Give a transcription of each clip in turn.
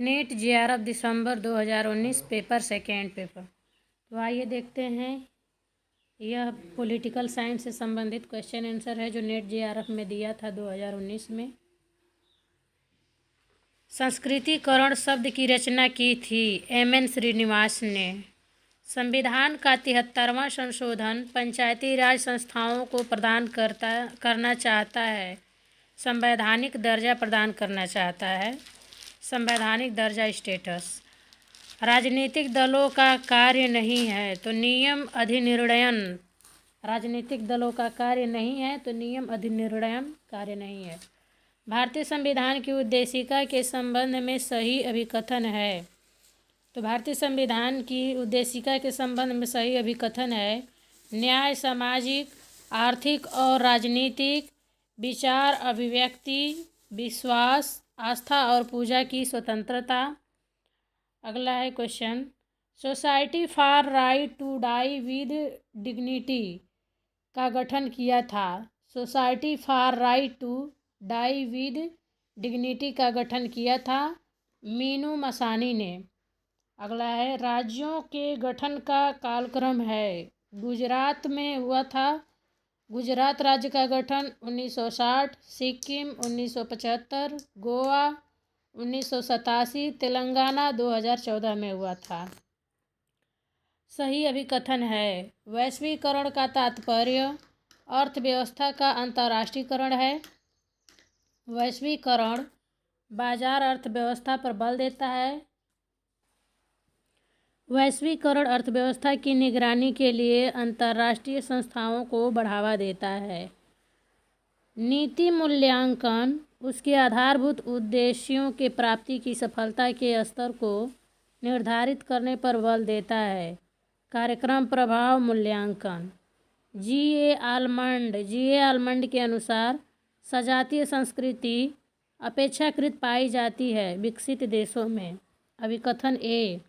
NEET JRF दिसंबर 2019 paper second paper. तो आइए देखते हैं, यह पॉलिटिकल साइंस से संबंधित क्वेश्चन आंसर है जो नीट जेआरएफ में दिया था 2019 में। संस्कृतिकरण शब्द की रचना की थी एम.एन. श्रीनिवास ने। संविधान का 73वां संशोधन पंचायती राज संस्थाओं को प्रदान करना चाहता है, संवैधानिक दर्जा प्रदान करना चाहता है, संवैधानिक दर्जा स्टेटस। राजनीतिक दलों का कार्य नहीं है तो नियम अधिनिर्णयन, राजनीतिक दलों का कार्य नहीं है तो नियम अधिनिर्णयन कार्य नहीं है। भारतीय संविधान की उद्देशिका के संबंध में सही अभिकथन है। तो भारतीय संविधान की उद्देशिका के संबंध में सही अभिकथन है न्याय, सामाजिक, आर्थिक और राजनीतिक विचार, अभिव्यक्ति, विश्वास, आस्था और पूजा की स्वतंत्रता। अगला है question, society for right to die with dignity का गठन किया था। Society for right to die with dignity का गठन किया था मीनू मसानी ने। अगला है, राज्यों के गठन का कालक्रम है। गुजरात में हुआ था, गुजरात राज्य का गठन 1960, सिक्किम 1975, गोवा 1987, तेलंगाना 2014 में हुआ था। सही अभिकथन है वैश्वीकरण का तात्पर्य अर्थव्यवस्था का अंतर्राष्ट्रीयकरण है। वैश्वीकरण बाजार अर्थव्यवस्था पर बल देता है। वैश्वीकरण अर्थव्यवस्था की निगरानी के लिए अंतर्राष्ट्रीय संस्थाओं को बढ़ावा देता है। नीति मूल्यांकन उसके आधारभूत उद्देश्यों के प्राप्ति की सफलता के स्तर को निर्धारित करने पर बल देता है। कार्यक्रम प्रभाव मूल्यांकन। जी.ए. आलमंड के अनुसार सजातीय संस्कृति अपेक्षाकृत पाई जाती है विकसित देशों में। अभिकथन ए,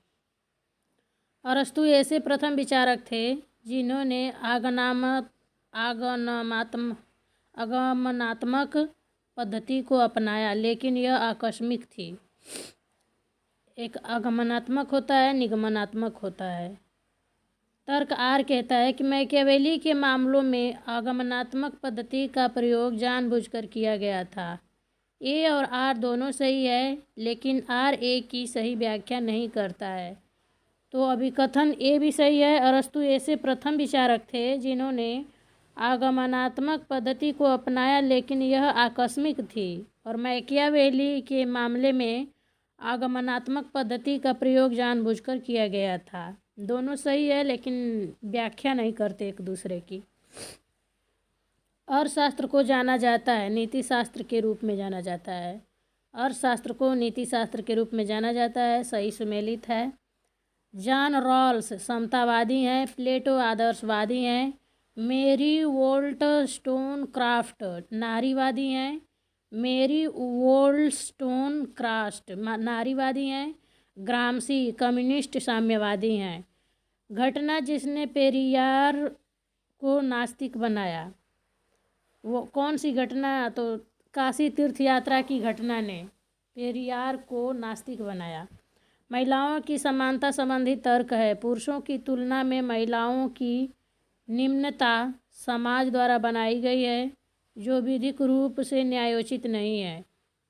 अरस्तु ऐसे प्रथम विचारक थे जिन्होंने आगमनात्मक पद्धति को अपनाया, लेकिन यह आकस्मिक थी। एक आगमनात्मक होता है, निगमनात्मक होता है। तर्क आर कहता है कि मैकियावेली के मामलों में आगमनात्मक पद्धति का प्रयोग जानबूझकर किया गया था। ए और आर दोनों सही है, लेकिन आर ए की सही व्याख्या नहीं करता है। तो अभिकथन ए भी सही है। अरस्तु ऐसे प्रथम विचारक थे जिन्होंने आगमनात्मक पद्धति को अपनाया, लेकिन यह आकस्मिक थी। और मैकियावेली के मामले में आगमनात्मक पद्धति का प्रयोग जानबूझकर किया गया था। दोनों सही है, लेकिन व्याख्या नहीं करते एक दूसरे की। अर्थशास्त्र को जाना जाता है नीति शास्त्र के रूप में जाना जाता है। अर्थशास्त्र को नीति शास्त्र के रूप में जाना जाता है। सही सुमेलित है। जॉन रॉल्स समतावादी हैं, प्लेटो आदर्शवादी हैं, मेरी वोल्टस्टोनक्राफ्ट नारीवादी हैं, मेरी वोल्टस्टोनक्राफ्ट नारीवादी हैं, ग्रामसी कम्युनिस्ट साम्यवादी हैं। घटना जिसने पेरियार को नास्तिक बनाया, वो कौन सी घटना? तो काशी तीर्थ यात्रा की घटना ने पेरियार को नास्तिक बनाया। महिलाओं की समानता संबंधी तर्क है। पुरुषों की तुलना में महिलाओं की निम्नता समाज द्वारा बनाई गई है, जो विधिक रूप से न्यायोचित नहीं है।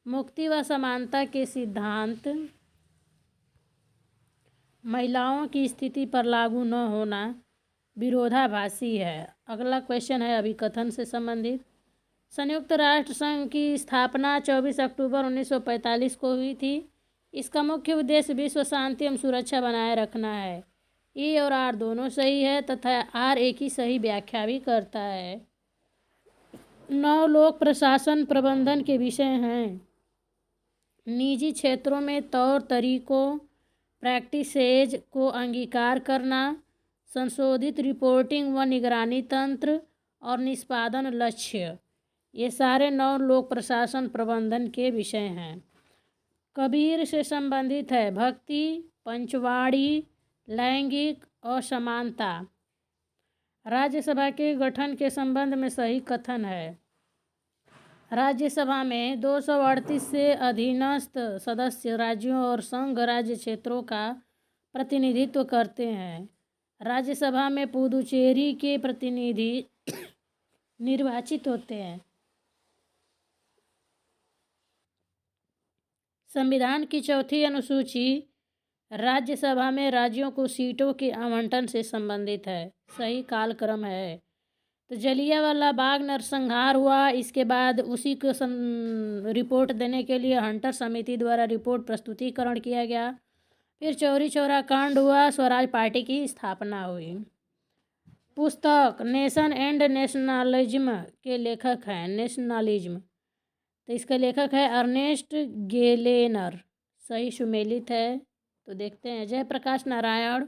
मुक्ति व समानता के सिद्धांत महिलाओं की स्थिति पर लागू न होना विरोधाभासी है। अगला क्वेश्चन है अभिकथन से संबंधित। संयुक्त राष्ट्र संघ की स्थापना 24 अक्टूबर 1945 को हुई थी। इसका मुख्य उद्देश्य विश्व शांति एवं सुरक्षा बनाए रखना है। ए और आर दोनों सही है तथा आर ए की सही व्याख्या भी करता है। 9 लोक प्रशासन प्रबंधन के विषय हैं निजी क्षेत्रों में तौर तरीकों प्रैक्टिसेज को अंगीकार करना, संशोधित रिपोर्टिंग व निगरानी तंत्र और निष्पादन लक्ष्य। ये सारे 9 लोक प्रशासन प्रबंधन के विषय हैं। कबीर से संबंधित है भक्ति, पंचवाड़ी, लैंगिक असमानता। राज्यसभा के गठन के संबंध में सही कथन है राज्यसभा में 238 से अधीनस्थ सदस्य राज्यों और संघ राज्य क्षेत्रों का प्रतिनिधित्व करते हैं। राज्यसभा में पुदुचेरी के प्रतिनिधि निर्वाचित होते हैं। संविधान की चौथी अनुसूची राज्यसभा में राज्यों को सीटों के आवंटन से संबंधित है। सही कालक्रम है। तो जलियांवाला बाग नरसंहार हुआ, इसके बाद उसी को रिपोर्ट देने के लिए हंटर समिति द्वारा रिपोर्ट प्रस्तुतिकरण किया गया। फिर चौरी चौरा कांड हुआ, स्वराज पार्टी की स्थापना हुई। पुस्तक नेशन एंड नेशनलिज्म के लेखक हैं। नेशनलिज्म, तो इसका लेखक है अर्नेस्ट गेलेनर। सही सुमेलित है। तो देखते हैं। Jayaprakash Narayan,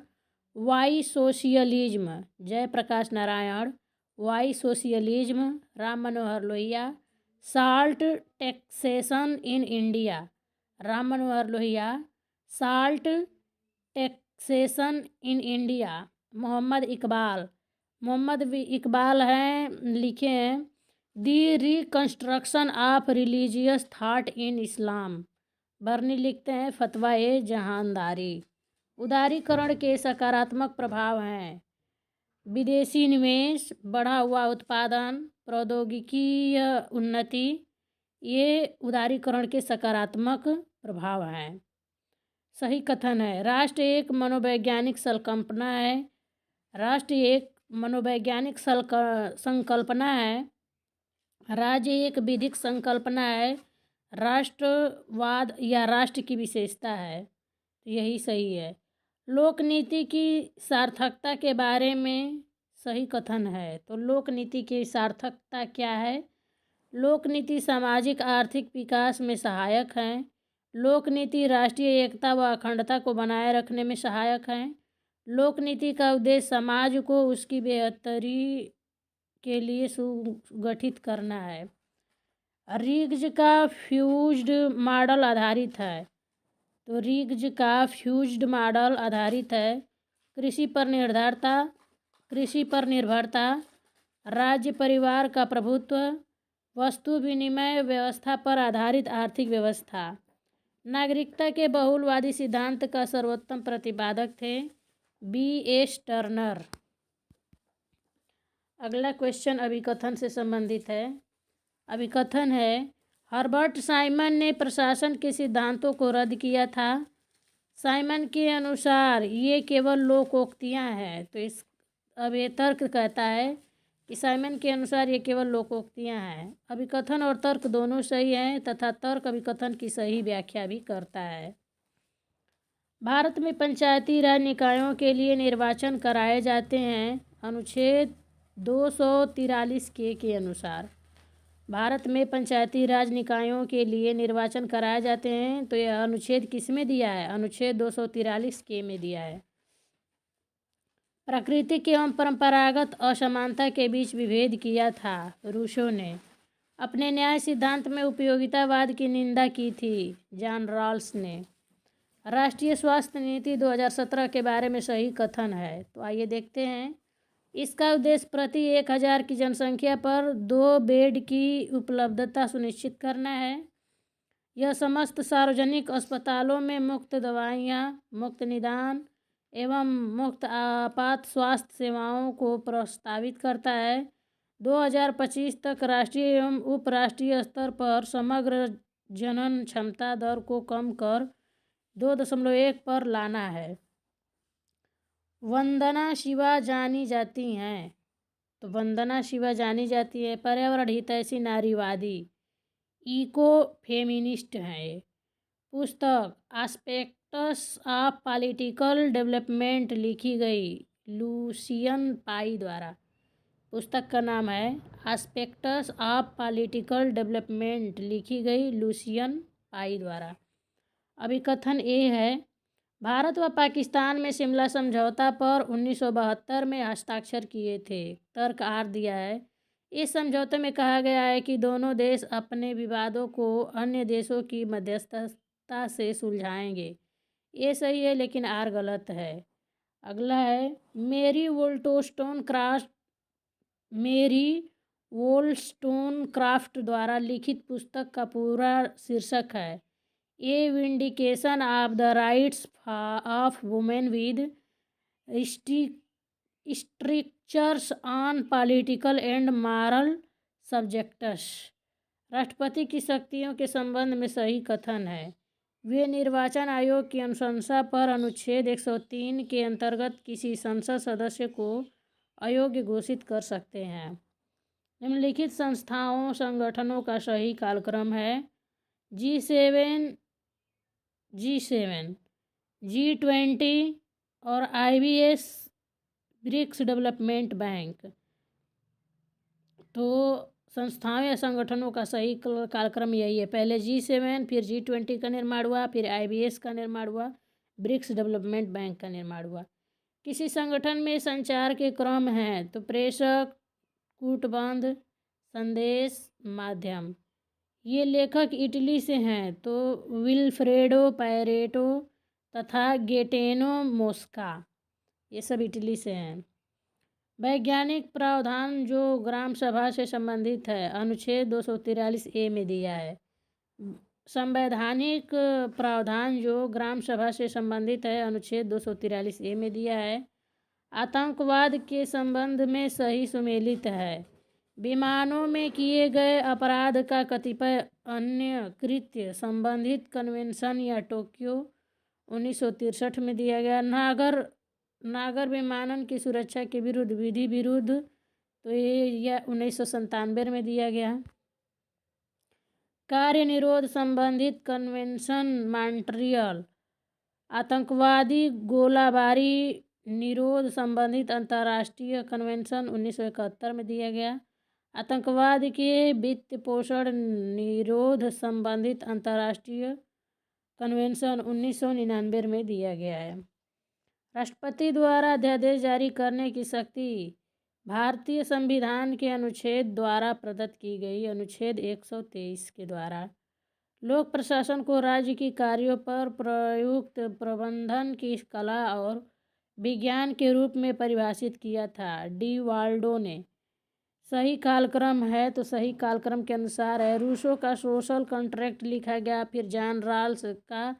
why socialism. Jayaprakash Narayan, why socialism. Ram Manohar Lohia, salt taxation in India. Ram Manohar Lohia, salt taxation in India. Mohammad Iqbal हैं, लिखे हैं the reconstruction of religious thought in Islam. Barani लिखते हैं फतवा ए जहानदारी। उदारीकरण के सकारात्मक प्रभाव हैं विदेशी निवेश, बढ़ा हुआ उत्पादन, प्रौद्योगिकीय उन्नति। ये उदारीकरण के सकारात्मक प्रभाव हैं। सही कथन है। राष्ट्र एक मनोवैज्ञानिक संकल्पना है। राष्ट्र एक मनोवैज्ञानिक संकल्पना है। राज्य एक विधिक संकल्पना है। राष्ट्रवाद या राष्ट्र की विशेषता है। तो यही सही है। लोक नीति की सार्थकता के बारे में सही कथन है। तो लोक नीति की सार्थकता क्या है? लोक नीति सामाजिक आर्थिक विकास में सहायक हैं। लोक नीति राष्ट्रीय एकता व अखंडता को बनाए रखने में सहायक हैं। लोक नीति का उद्देश्य समाज को उसकी बेहतरी के लिए सुगठित करना है। रिग्ज का फ्यूज्ड मॉडल आधारित है। तो रिग्ज का फ्यूज्ड मॉडल आधारित है। कृषि पर निर्भरता, राज्य परिवार का प्रभुत्व, वस्तु विनिमय व्यवस्था पर आधारित आर्थिक व्यवस्था। नागरिकता के बहुलवादी सिद्धांत का सर्वोत्तम प्रतिपादक थे B.S. टर्नर। अगला क्वेश्चन अभिकथन से संबंधित है। अभिकथन है हर्बर्ट साइमन ने प्रशासन के सिद्धांतों को रद्द किया था। साइमन के अनुसार ये केवल लोकोक्तियाँ हैं। तो अब ये तर्क कहता है कि साइमन के अनुसार ये केवल लोकोक्तियाँ हैं। अभिकथन और तर्क दोनों सही हैं तथा तर्क अभिकथन की सही व्याख्या भी करता है। भारत में पंचायती राज निकायों के लिए निर्वाचन कराए जाते हैं। अनुच्छेद 243 के अनुसार भारत में पंचायती राज निकायों के लिए निर्वाचन कराए जाते हैं। तो यह अनुच्छेद किस में दिया है? अनुच्छेद 243 के में दिया है। प्राकृतिक एवं परंपरागत असमानता के बीच विभेद किया था। रूसो ने अपने न्याय सिद्धांत में उपयोगितावाद की निंदा की थी। जॉन रॉल्स ने राष्ट्रीय स्वास्थ्य नीति 2017 के बारे में सही कथन है। तो आइए देखते हैं। इसका उद्देश्य प्रति 1000 की जनसंख्या पर 2 बेड की उपलब्धता सुनिश्चित करना है। यह समस्त सार्वजनिक अस्पतालों में मुफ्त दवाइयाँ, मुफ्त निदान एवं मुफ्त आपात स्वास्थ्य सेवाओं को प्रस्तावित करता है। 2025 तक राष्ट्रीय एवं उपराष्ट्रीय स्तर पर समग्र जनन क्षमता दर को कम कर 2.1 पर लाना है। वंदना शिवा जानी जाती हैं। तो वंदना शिवा जानी जाती है पर्यावरण हितैषी नारीवादी, इको फेमिनिस्ट हैं। पुस्तक एस्पेक्ट्स ऑफ पॉलिटिकल डेवलपमेंट लिखी गई लूसियन पाई द्वारा। पुस्तक का नाम है एस्पेक्ट्स ऑफ पॉलिटिकल डेवलपमेंट, लिखी गई लूसियन पाई द्वारा। अभिकथन ए है भारत व पाकिस्तान में शिमला समझौता पर 1972 में हस्ताक्षर किए थे। तर्क आर दिया है। इस समझौते में कहा गया है कि दोनों देश अपने विवादों को अन्य देशों की मध्यस्थता से सुलझाएंगे। ये सही है लेकिन आर गलत है। अगला है मेरी वोल्स्टोनक्राफ्ट द्वारा लिखित पुस्तक का पूरा शीर्षक है a vindication of the rights of women with strictures on political and moral subjects. राष्ट्रपति की शक्तियों के संबंध में सही कथन है। वे निर्वाचन आयोग की अनुशंसा पर अनुच्छेद 103 के अंतर्गत किसी संसद सदस्य को अयोग्य घोषित कर सकते हैं। निम्नलिखित संस्थाओं संगठनों का सही कालक्रम है G7, G20 और IBS ब्रिक्स डेवलपमेंट बैंक। तो संस्थाओं या संगठनों का सही कालक्रम यही है। पहले G7, फिर G20 का निर्माण हुआ, फिर IBS का निर्माण हुआ, ब्रिक्स डेवलपमेंट बैंक का निर्माण हुआ। किसी संगठन में संचार के क्रम हैं तो प्रेषक, कूटबंध, संदेश, माध्यम। ये लेखक इटली से हैं तो विल्फ्रेडो पैरेटो तथा गेटेनो मोस्का, ये सब इटली से हैं। वैज्ञानिक प्रावधान जो ग्राम सभा से संबंधित है अनुच्छेद 243A में दिया है। संवैधानिक प्रावधान जो ग्राम सभा से संबंधित है अनुच्छेद 243A में दिया है। आतंकवाद के संबंध में सही सुमेलित है। विमानों में किए गए अपराध का कतिपय अन्य कृत्य संबंधित कन्वेंशन या टोक्यो 1963 में दिया गया। नागर विमानन की सुरक्षा के विरुद्ध विधि विरुद्ध तो ये 1997 में दिया गया। कार्य निरोध संबंधित कन्वेंशन मॉन्ट्रियल। आतंकवादी गोलाबारी निरोध संबंधित अंतर्राष्ट्रीय कन्वेंशन 1971 में दिया गया। आतंकवाद के वित्त पोषण निरोध संबंधित अंतर्राष्ट्रीय कन्वेंशन 1999 में दिया गया है। राष्ट्रपति द्वारा अध्यादेश जारी करने की शक्ति भारतीय संविधान के अनुच्छेद द्वारा प्रदत्त की गई अनुच्छेद 123 के द्वारा। लोक प्रशासन को राज्य की कार्यों पर प्रयुक्त प्रबंधन की कला और विज्ञान के रूप में परिभाषित किया था डी वाल्डो ने। सही कालक्रम है तो सही कालक्रम के अनुसार है। रूसो का सोशल कॉन्ट्रैक्ट लिखा गया, फिर जॉन रॉल्स का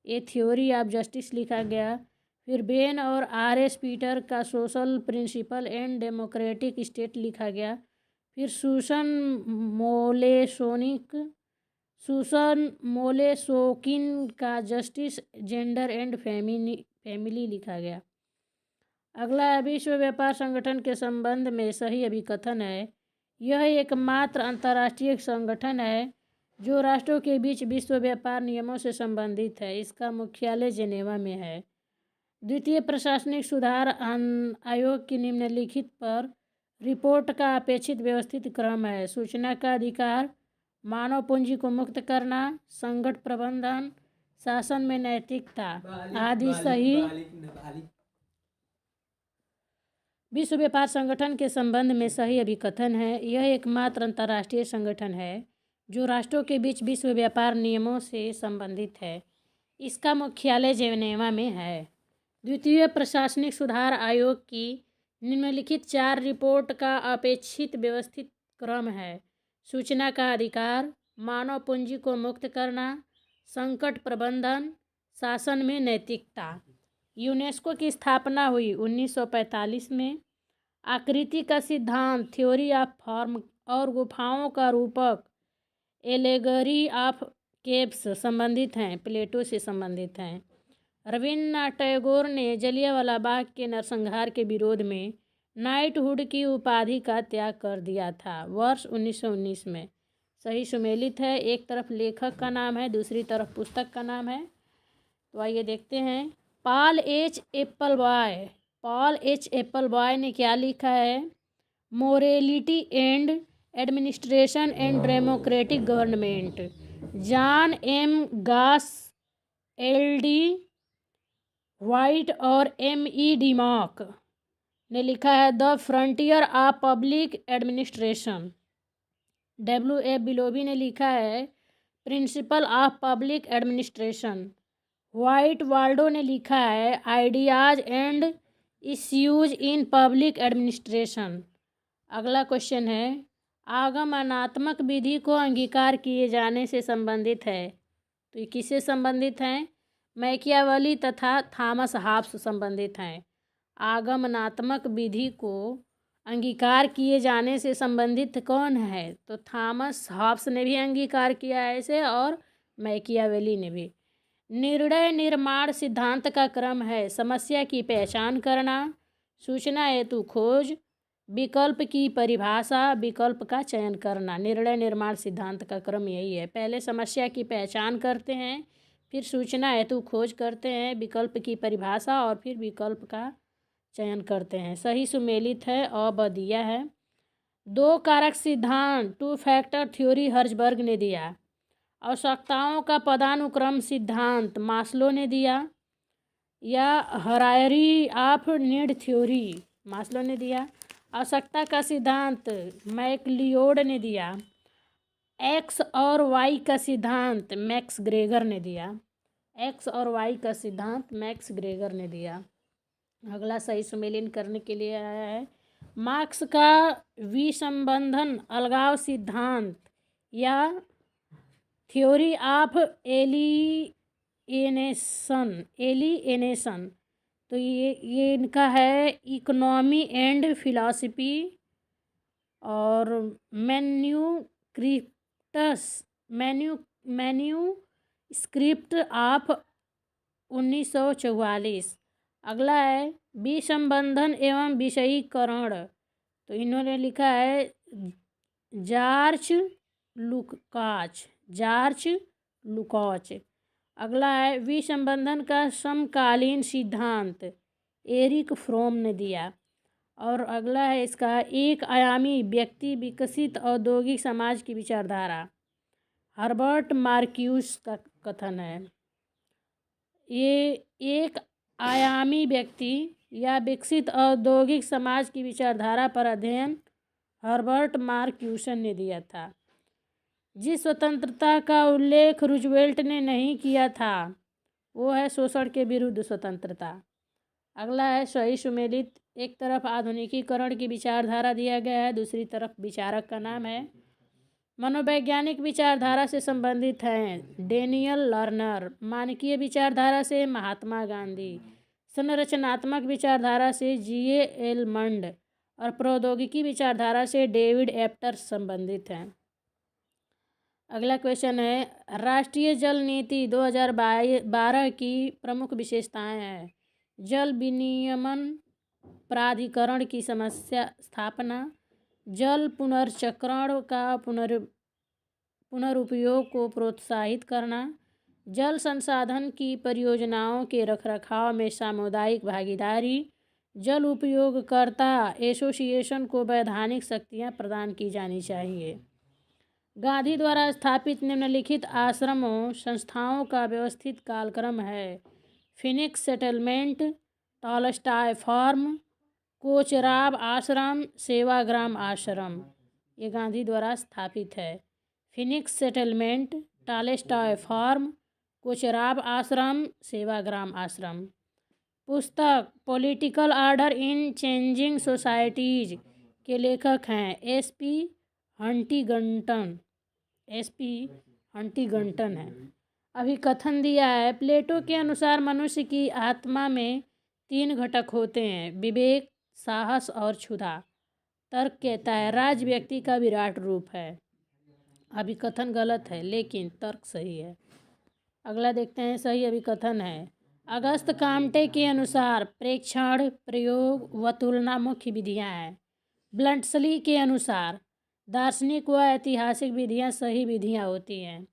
ए थ्योरी ऑफ जस्टिस लिखा गया, फिर बेन और R.S. पीटर का social principle and democratic state लिखा गया, फिर सूसन मोलेसोकिन का जस्टिस, जेंडर एंड फैमिली लिखा गया। अगला विश्व व्यापार संगठन के संबंध में सही अभिकथन है। यह एकमात्र अंतर्राष्ट्रीय संगठन है जो राष्ट्रों के बीच विश्व व्यापार नियमों से संबंधित है। इसका मुख्यालय जेनेवा में है। द्वितीय प्रशासनिक सुधार आयोग की निम्नलिखित पर रिपोर्ट का अपेक्षित व्यवस्थित क्रम है। सूचना का अधिकार, मानव पूंजी को मुक्त करना, संकट प्रबंधन, शासन में नैतिकता आदि सही। विश्व व्यापार संगठन के संबंध में सही अभिकथन है। यह एकमात्र अंतर्राष्ट्रीय संगठन है जो राष्ट्रों के बीच विश्व व्यापार नियमों से संबंधित है। इसका मुख्यालय जेनेवा में है। द्वितीय प्रशासनिक सुधार आयोग की निम्नलिखित 4 रिपोर्ट का अपेक्षित व्यवस्थित क्रम है। सूचना का अधिकार, मानव पूंजी को मुक्त करना, संकट प्रबंधन, शासन में नैतिकता। यूनेस्को की स्थापना हुई 1945 में। आकृति का सिद्धांत, थ्योरी ऑफ फॉर्म और गुफाओं का रूपक, एलेगरी ऑफ केव्स संबंधित हैं, प्लेटो से संबंधित हैं। रविन्द्रनाथ टैगोर ने जलियांवाला बाग के नरसंहार के विरोध में नाइटहुड की उपाधि का त्याग कर दिया था वर्ष 1919 में। सही सुमेलित है। एक तरफ लेखक का नाम है, दूसरी तरफ पुस्तक का नाम है। तो आइए देखते हैं। पॉल एच एप्पलबॉय ने क्या लिखा है? Morality and administration and democratic government. John M Gaus, LD White और M.E. डिमॉक ने लिखा है the frontier of public administration. W.F. Willoughby ने लिखा है principle of public administration. Dwight Waldo ने लिखा है ideas and issues in public administration. अगला क्वेश्चन है आगमनात्मक विधि को अंगीकार किए जाने से संबंधित है। तो ये किससे संबंधित हैं? मैकियावेली तथा थॉमस हॉब्स संबंधित हैं। आगमनात्मक विधि को अंगीकार किए जाने से संबंधित कौन है? तो थॉमस हॉब्स ने भी अंगीकार किया है इसे, और मैकियावेली ने भी। निर्णय निर्माण सिद्धांत का क्रम है समस्या की पहचान करना, सूचना हेतु खोज, विकल्प की परिभाषा, विकल्प का चयन करना। निर्णय निर्माण सिद्धांत का क्रम यही है। पहले समस्या की पहचान करते हैं, फिर सूचना हेतु खोज करते हैं, विकल्प की परिभाषा और फिर विकल्प का चयन करते हैं। सही सुमेलित है और ब दिया है। दो कारक सिद्धांत, टू फैक्टर थ्योरी, हर्जबर्ग ने दिया। आवश्यकताओं का पदानुक्रम सिद्धांत मास्लो ने दिया, या hierarchy of need theory Maslow ने दिया। आवश्यकता का सिद्धांत मैकलियोड ने दिया। एक्स और वाई का सिद्धांत मैक्स ग्रेगर ने दिया। एक्स और वाई का सिद्धांत मैक्स ग्रेगर ने दिया। अगला सही सुमेलित करने के लिए आया है। मार्क्स का विसंबंधन अलगाव सिद्धांत या थ्योरी ऑफ एलिएनेशन। तो ये इनका है इकोनॉमी एंड फिलॉसफी और मैन्यूस्क्रिप्ट ऑफ 1944। अगला है विसंबंधन एवं विषयीकरण। तो इन्होंने लिखा है जॉर्ज लुकाच। अगला है विसंबंधन का समकालीन सिद्धांत, एरिक फ्रोम ने दिया। और अगला है इसका एक आयामी व्यक्ति विकसित औद्योगिक समाज की विचारधारा, हर्बर्ट मार्क्यूस का कथन है। ये एक आयामी व्यक्ति या विकसित औद्योगिक समाज की विचारधारा पर अध्ययन हर्बर्ट मार्क्यूसन ने दिया था। जिस स्वतंत्रता का उल्लेख रूजवेल्ट ने नहीं किया था वो है शोषण के विरुद्ध स्वतंत्रता। अगला है सही सुमेलित। एक तरफ आधुनिकीकरण की विचारधारा दिया गया है, दूसरी तरफ विचारक का नाम है। मनोवैज्ञानिक विचारधारा से संबंधित हैं डेनियल लर्नर, मानकीय विचारधारा से महात्मा गांधी, संरचनात्मक विचारधारा से जीए एलमंड और प्रौद्योगिकी विचारधारा से डेविड एप्टर संबंधित हैं। अगला क्वेश्चन है राष्ट्रीय जल नीति 2012 की प्रमुख विशेषताएं हैं। जल विनियमन प्राधिकरण की समस्या स्थापना, जल पुनर्चक्रण का पुनरुपयोग को प्रोत्साहित करना, जल संसाधन की परियोजनाओं के रखरखाव में सामुदायिक भागीदारी, जल उपयोगकर्ता एसोसिएशन को वैधानिक शक्तियां प्रदान की जानी चाहिए। गांधी द्वारा स्थापित निम्नलिखित आश्रमों संस्थाओं का व्यवस्थित कालक्रम है। Phoenix settlement, Tolstoy farm, Kochrab Ashram, Sevagram Ashram. ये गांधी द्वारा स्थापित है। Phoenix settlement, Tolstoy farm, Kochrab Ashram, Sevagram Ashram. पुस्तक political order in changing societies के लेखक हैं एसपी हंटिंगटन है। अभिकथन दिया है प्लेटो के अनुसार मनुष्य की आत्मा में 3 घटक होते हैं, विवेक, साहस और क्षुधा। तर्क कहता है राज व्यक्ति का विराट रूप है। अभिकथन गलत है लेकिन तर्क सही है। अगला देखते हैं सही अभिकथन है। अगस्त काम्टे के अनुसार प्रेक्षण, प्रयोग व तुलना मुख्य विधियां हैं। ब्लंटसली के अनुसार दार्शनिक व ऐतिहासिक विधियां सही विधियां होती हैं।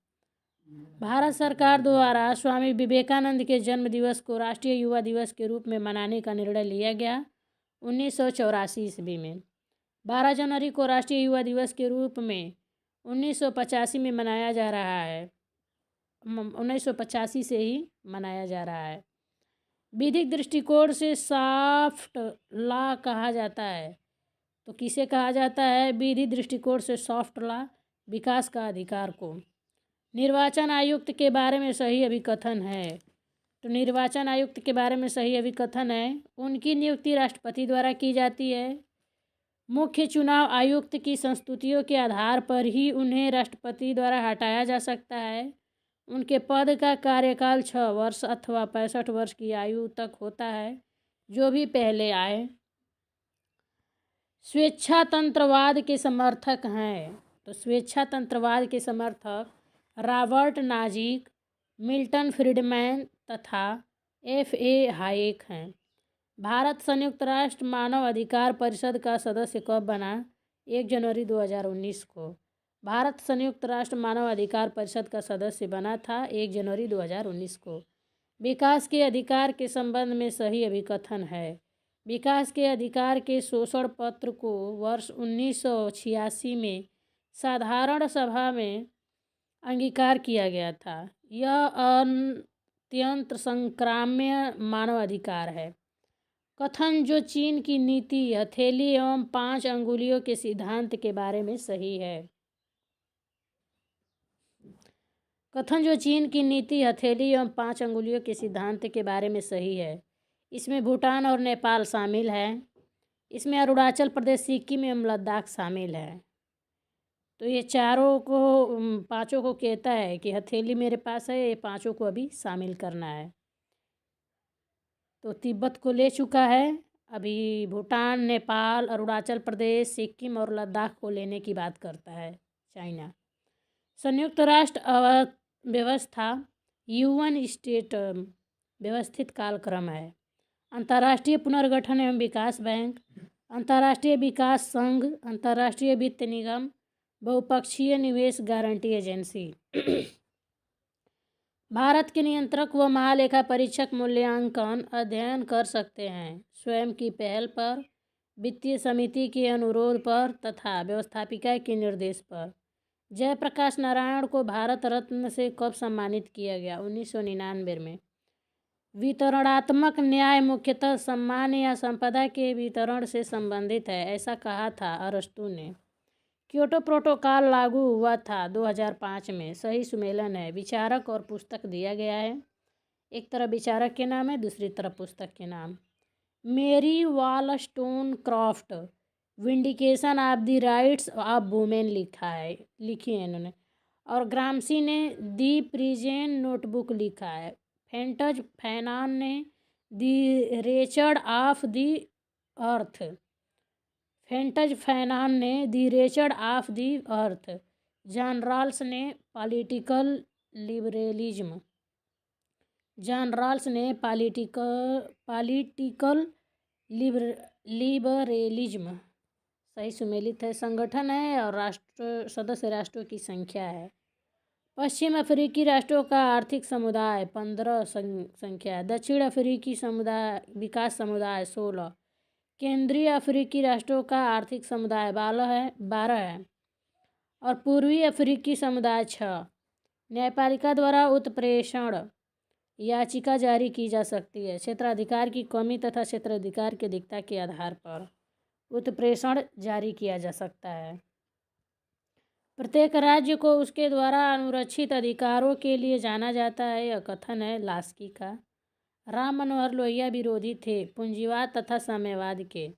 भारत सरकार द्वारा स्वामी विवेकानंद के जन्म दिवस को राष्ट्रीय युवा दिवस के रूप में मनाने का निर्णय लिया गया 1984 ईस्वी में। 12 जनवरी को राष्ट्रीय युवा दिवस के रूप में 1985 में मनाया जा रहा है। 1985 से ही मनाया जा रहा है। विधिक दृष्टिकोण से सॉफ्ट लॉ कहा जाता है। तो किसे कहा जाता है? विधि दृष्टिकोण से सॉफ्ट लॉ विकास का अधिकार को। निर्वाचन आयुक्त के बारे में सही अभिकथन है। तो निर्वाचन आयुक्त के बारे में सही अभिकथन है उनकी नियुक्ति राष्ट्रपति द्वारा की जाती है। मुख्य चुनाव आयुक्त की संस्तुतियों के आधार पर ही उन्हें राष्ट्रपति द्वारा हटाया जा सकता है। उनके पद का कार्यकाल 6 वर्ष अथवा 65 वर्ष की आयु तक होता है, जो भी पहले आए। स्वेच्छातंत्रवाद के समर्थक हैं, तो स्वेच्छातंत्रवाद के समर्थक रॉबर्ट नाजिक, मिल्टन फ्रीडमैन तथा F.A. हाइक हैं। भारत संयुक्त राष्ट्र मानव अधिकार परिषद का सदस्य कब बना? 1 जनवरी 2019 को भारत संयुक्त राष्ट्र मानव अधिकार परिषद का सदस्य बना था 1 जनवरी 2019 को। विकास के अधिकार के संबंध में सही अभिकथन है। विकास के अधिकार के शोषण पत्र को वर्ष 1986 में साधारण सभा में अंगीकार किया गया था। यह अत्यंत संक्राम्य मानव अधिकार है। कथन जो चीन की नीति, हथेली एवं 5 अंगुलियों के सिद्धांत के बारे में सही है। कथन जो चीन की नीति, हथेली एवं 5 अंगुलियों के सिद्धांत के बारे में सही है। इसमें भूटान और नेपाल शामिल है। इसमें अरुणाचल प्रदेश, सिक्किम एवं लद्दाख शामिल है। तो ये पांचों को कहता है कि हथेली मेरे पास है, ये पांचों को अभी शामिल करना है। तो तिब्बत को ले चुका है, अभी भूटान, नेपाल, अरुणाचल प्रदेश, सिक्किम और लद्दाख को लेने की बात करता है चाइना। संयुक्त राष्ट्र व्यवस्था UN स्टेट व्यवस्थित कालक्रम है। अंतर्राष्ट्रीय पुनर्गठन एवं विकास बैंक, अंतर्राष्ट्रीय विकास संघ, अंतर्राष्ट्रीय वित्त निगम, बहुपक्षीय निवेश गारंटी एजेंसी। भारत के नियंत्रक व महालेखा परीक्षक मूल्यांकन अध्ययन कर सकते हैं स्वयं की पहल पर, वित्तीय समिति के अनुरोध पर तथा व्यवस्थापिका के निर्देश पर। जयप्रकाश नारायण को भारत रत्न से कब सम्मानित किया गया? 1999 में। वितरणात्मक न्याय मुख्यतः सम्मान या संपदा के वितरण से संबंधित है, ऐसा कहा था अरस्तू ने। क्योटो प्रोटोकॉल लागू हुआ था 2005 में। सही सुमेलन है। विचारक और पुस्तक दिया गया है, एक तरफ विचारक के नाम है, दूसरी तरफ पुस्तक के नाम। Mary Wollstonecraft vindication of the rights of women लिखी है इन्होंने। और ग्रामसी ने दी प्रिजन नोटबुक लिखा है। फेंटज फैनान ने the wretched of the earth John Rawls ने पॉलिटिकल लिबरलिज्म सही सुमेलित है। संगठन है और सदस्य राष्ट्रों की संख्या है। पश्चिम अफ्रीकी राष्ट्रों का आर्थिक समुदाय 15 संख्या है। दक्षिण अफ्रीकी विकास समुदाय 16। केंद्रीय अफ्रीकी राष्ट्रों का आर्थिक समुदाय 12 है और पूर्वी अफ्रीकी समुदाय 6। न्यायपालिका द्वारा उत्प्रेषण याचिका जारी की जा सकती है। क्षेत्राधिकार की कमी तथा क्षेत्राधिकार की अधिकता के आधार पर उत्प्रेषण जारी किया जा सकता है। प्रत्येक राज्य को उसके द्वारा अनुरक्षित अधिकारों के लिए जाना जाता है। यह कथन है लास्की का। राम मनोहर लोहिया विरोधी थे पूंजीवाद तथा साम्यवाद के।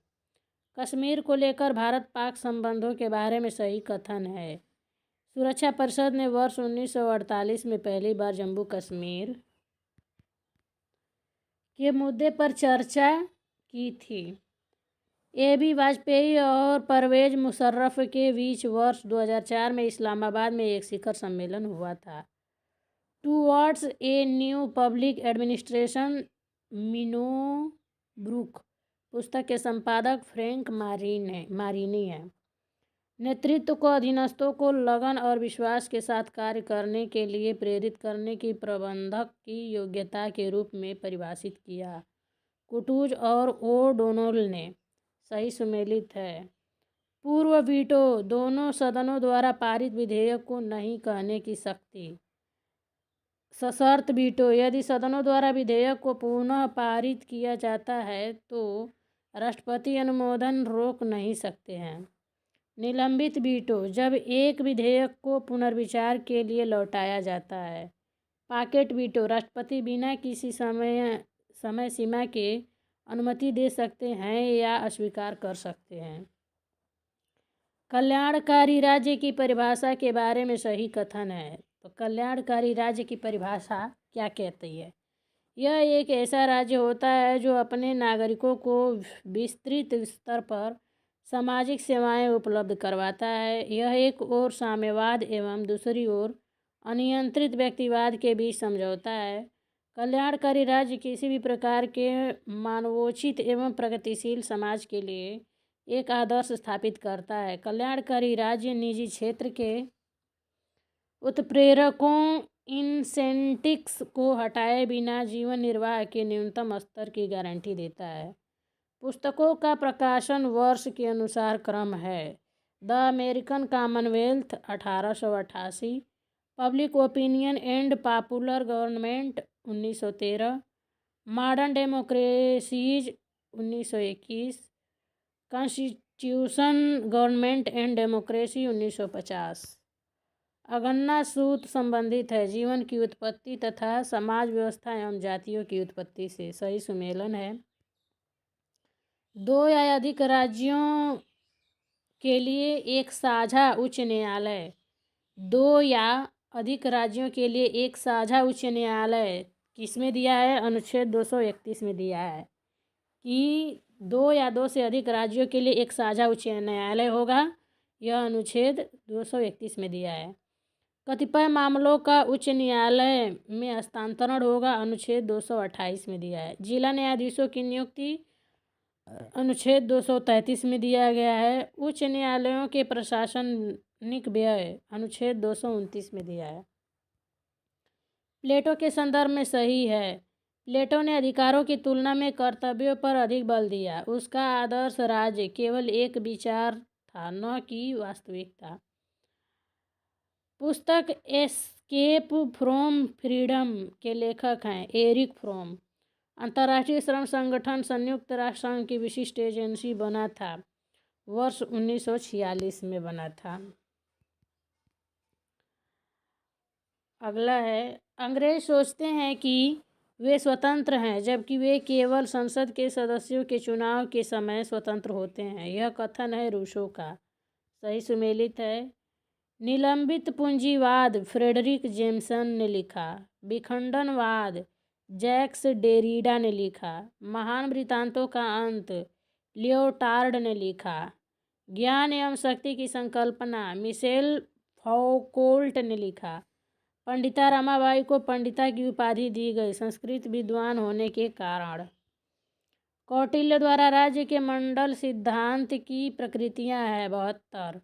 कश्मीर को लेकर भारत पाक संबंधों के बारे में सही कथन है। सुरक्षा परिषद ने वर्ष 1948 में पहली बार जम्मू कश्मीर के मुद्दे पर चर्चा की थी। AB वाजपेयी और परवेज मुशर्रफ के बीच वर्ष 2004 में इस्लामाबाद में एक शिखर सम्मेलन हुआ था। Towards a new public administration Minnowbrook पुस्तक के संपादक फ्रैंक मारिनी है। नेतृत्व को अधीनस्थों को लगन और विश्वास के साथ कार्य करने के लिए प्रेरित करने की प्रबंधक की योग्यता के रूप में परिभाषित किया। कुटूज और ओ'डोनल ने। सही सुमेलित है। पूर्व वीटो दोनों सदनों द्वारा पारित विधेयक को नहीं कहने की शक्ति। सशर्त वीटो यदि सदनों द्वारा विधेयक को पुनः पारित किया जाता है तो राष्ट्रपति अनुमोदन रोक नहीं सकते हैं। निलंबित वीटो जब एक विधेयक को पुनर्विचार के लिए लौटाया जाता है। पॉकेट वीटो राष्ट्रपति बिना किसी समय सीमा के अनुमति दे सकते हैं या अस्वीकार कर सकते हैं। कल्याणकारी राज्य की परिभाषा के बारे में सही कथन है। तो कल्याणकारी राज्य की परिभाषा क्या कहती है? यह एक ऐसा राज्य होता है जो अपने नागरिकों को विस्तृत स्तर पर सामाजिक सेवाएं उपलब्ध करवाता है। यह एक ओर साम्यवाद एवं दूसरी ओर अनियंत्रित व्यक्तिवाद के बीच समझौता है। कल्याणकारी राज्य किसी भी प्रकार के मानवोचित एवं प्रगतिशील समाज के लिए एक आदर्श स्थापित करता है। कल्याणकारी राज्य निजी क्षेत्र के उत्प्रेरकों इंसेंटिव्स को हटाए बिना जीवन निर्वाह के न्यूनतम स्तर की गारंटी देता है। पुस्तकों का प्रकाशन वर्ष के अनुसार क्रम है: the American Commonwealth 1888, public opinion and popular government 1913, modern democracies 1921, constitution government and democracy 1950। अगन्ना सूत संबंधित है जीवन की उत्पत्ति तथा समाज व्यवस्था एवं जातियों की उत्पत्ति से। सही सुमेलन है। 2 या अधिक राज्यों के लिए एक साझा उच्च न्यायालय। 2 या अधिक राज्यों के लिए एक साझा उच्च न्यायालय किसमें दिया है? अनुच्छेद 231 में दिया है कि 2 या 2 से अधिक राज्यों के लिए एक साझा उच्च न्यायालय होगा। यह अनुच्छेद 231 में दिया है। कतिपय मामलों का उच्च न्यायालय में हस्तांतरण होगा। अनुच्छेद 228 में दिया है। जिला न्यायाधीशों की नियुक्ति अनुच्छेद 233 में दिया गया है। उच्च न्यायालयों के प्रशासनिक व्यय अनुच्छेद 229 में दिया है। प्लेटो के संदर्भ में सही है। प्लेटो ने अधिकारों की तुलना में कर्तव्यों पर अधिक बल दिया। उसका आदर्श राज्य केवल एक विचार था, न कि वास्तविकता। पुस्तक एस्केप फ्रॉम फ्रीडम के लेखक हैं एरिक फ्रॉम। अंतर्राष्ट्रीय श्रम संगठन संयुक्त राष्ट्र संघ की विशिष्ट एजेंसी बना था। वर्ष 1946 में बना था। अगला है, अंग्रेज सोचते हैं कि वे स्वतंत्र हैं जबकि वे केवल संसद के सदस्यों के चुनाव के समय स्वतंत्र होते हैं। यह कथन है रूसो का। सही सुमेलित है। निलंबित पूंजीवाद फ्रेडरिक जेम्सन ने लिखा। विखंडनवाद जैक्स डेरिडा ने लिखा। महान वृत्तांतों का अंत लियोटार्ड ने लिखा। ज्ञान एवं शक्ति की संकल्पना मिशेल फौकोल्ट ने लिखा। पंडिता रमाबाई को पंडिता की उपाधि दी गई संस्कृत विद्वान होने के कारण। कौटिल्य द्वारा राज्य के मंडल सिद्धांत की प्रकृतियां हैं 72।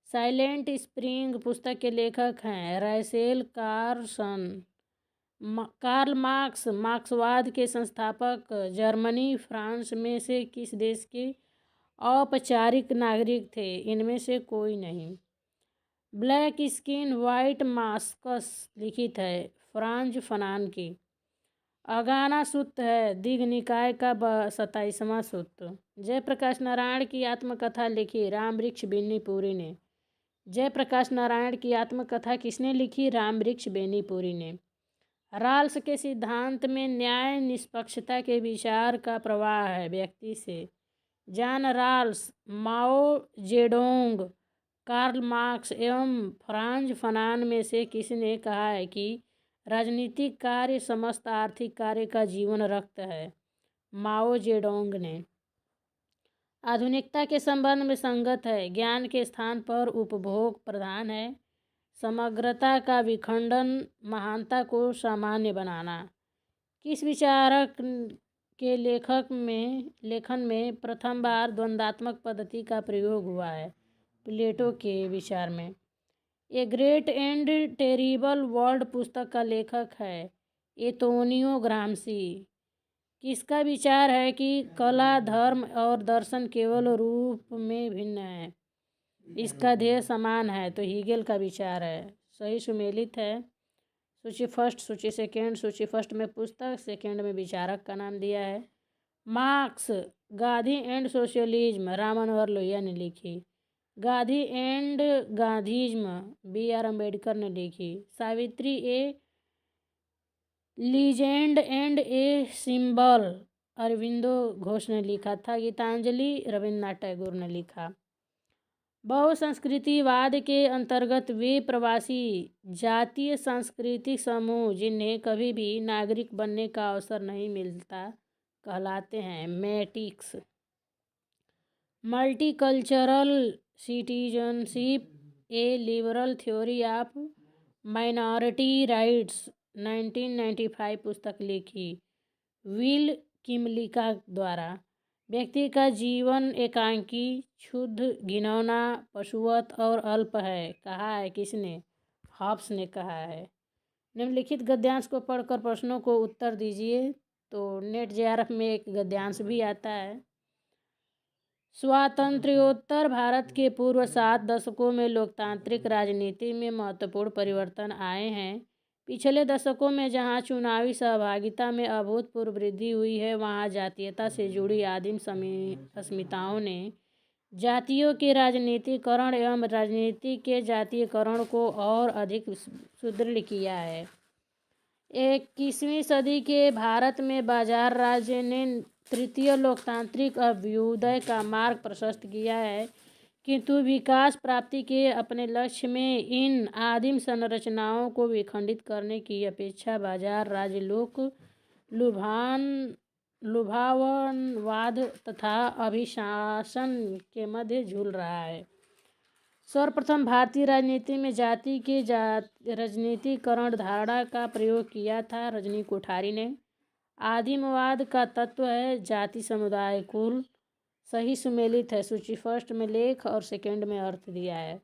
साइलेंट स्प्रिंग पुस्तक के लेखक हैं रैचेल कार्सन। कार्ल मार्क्स मार्क्सवाद के संस्थापक जर्मनी फ्रांस में से किस देश के औपचारिक नागरिक थे? इनमें से कोई नहीं। ब्लैक स्किन व्हाइट मास्कस लिखित है फ्रांज फनान की। अगाना सूत्र है दीघ निकाय का 27वां सूत्र। जयप्रकाश नारायण की आत्मकथा लिखी रामवृक्ष बेनीपुरी ने। जयप्रकाश नारायण की आत्मकथा किसने लिखी? रामवृक्ष बेनीपुरी ने। राल्स के सिद्धांत में न्याय निष्पक्षता के विचार का प्रवाह है व्यक्ति से। John Rawls, Mao Zedong, Karl Marx एवं फ्रांज फनान में से किसने कहा है कि राजनीतिक कार्य समस्त आर्थिक कार्य का जीवन रक्त है? माओ जेडोंग ने। आधुनिकता के संबंध में संगत है। ज्ञान के स्थान पर उपभोग प्रधान है। समग्रता का विखंडन, महानता को सामान्य बनाना। किस विचारक के लेखन में प्रथम बार द्वंद्वात्मक पद्धति का प्रयोग हुआ है? प्लेटो के विचार में। A great and terrible world पुस्तक का लेखक है एंतोनियो ग्राम्सी। किसका विचार है कि कला, धर्म और दर्शन केवल रूप में भिन्न है, इसका ध्येय समान है? तो हीगेल का विचार है। सही सुमेलित है। सूची फर्स्ट, सूची सेकेंड। सूची फर्स्ट में पुस्तक, सेकेंड में विचारक का नाम दिया है। Marx Gandhi and socialism Ram Manohar Lohia ने लिखी। Gandhi and Gandhism B.R. अम्बेडकर ने लिखी। Savitri a legend and a symbol Aurobindo Ghosh ने लिखा था। गीतांजलि रविन्द्रनाथ टैगोर ने लिखा। बहुसंस्कृतिवाद के अंतर्गत वे प्रवासी जातीय सांस्कृतिक समूह जिन्हें कभी भी नागरिक बनने का अवसर नहीं मिलता कहलाते हैं। Matics multicultural citizenship A liberal theory of minority rights 1995 पुस्तक लिखी विल किमलिका द्वारा। व्यक्ति का जीवन एकांकी, क्षुद्र, घिनौना, पशुवत और अल्प है। कहा है किसने? हॉब्स ने कहा है। निम्नलिखित गद्यांश को पढ़कर प्रश्नों को उत्तर दीजिए। तो नेट जेआरएफ में एक गद्यांश भी आता है। स्वातंत्र्योत्तर भारत के पूर्व 7 दशकों में लोकतांत्रिक राजनीति में महत्वपूर्ण परिवर्तन आए हैं। पिछले दशकों में जहां चुनावी सहभागिता में अभूतपूर्व वृद्धि हुई है, वहां जातीयता से जुड़ी आदिम अस्मिताओं ने जातियों के राजनीतिकरण एवं राजनीति के जातीयकरण को और अधिक सुदृढ़ किया है। 21वीं सदी के भारत में बाजार राज्य ने तृतीय लोकतांत्रिक अभ्युदय का मार्ग प्रशस्त किया है, किंतु विकास प्राप्ति के अपने लक्ष्य में इन आदिम संरचनाओं को विखंडित करने की अपेक्षा बाजार राज्य लोक लुभावनवाद तथा अभिशासन के मध्य झूल रहा है। सर्वप्रथम भारतीय राजनीति में जाति के राजनीतिकरण धारणा का प्रयोग किया था रजनी कोठारी ने। आदिमवाद का तत्व है जाति, समुदाय, कुल सही सुमेलित है। सूची फर्स्ट में लेख और सेकंड में अर्थ दिया है।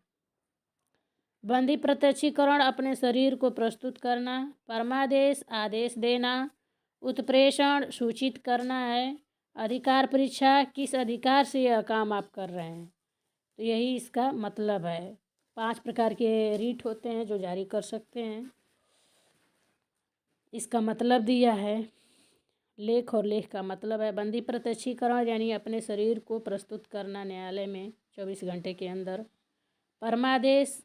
बंदी प्रत्यक्षीकरण अपने शरीर को प्रस्तुत करना। परमादेश आदेश देना। उत्प्रेषण सूचित करना है। अधिकार परीक्षा किस अधिकार से यह काम आप कर रहे हैं, तो यही इसका मतलब है। 5 प्रकार के रीट होते हैं जो जारी कर सकते हैं। इसका मतलब दिया है। लेख और लेख का मतलब है बंदी प्रत्यक्षीकरण यानी अपने शरीर को प्रस्तुत करना न्यायालय में 24 घंटे के अंदर। परमादेश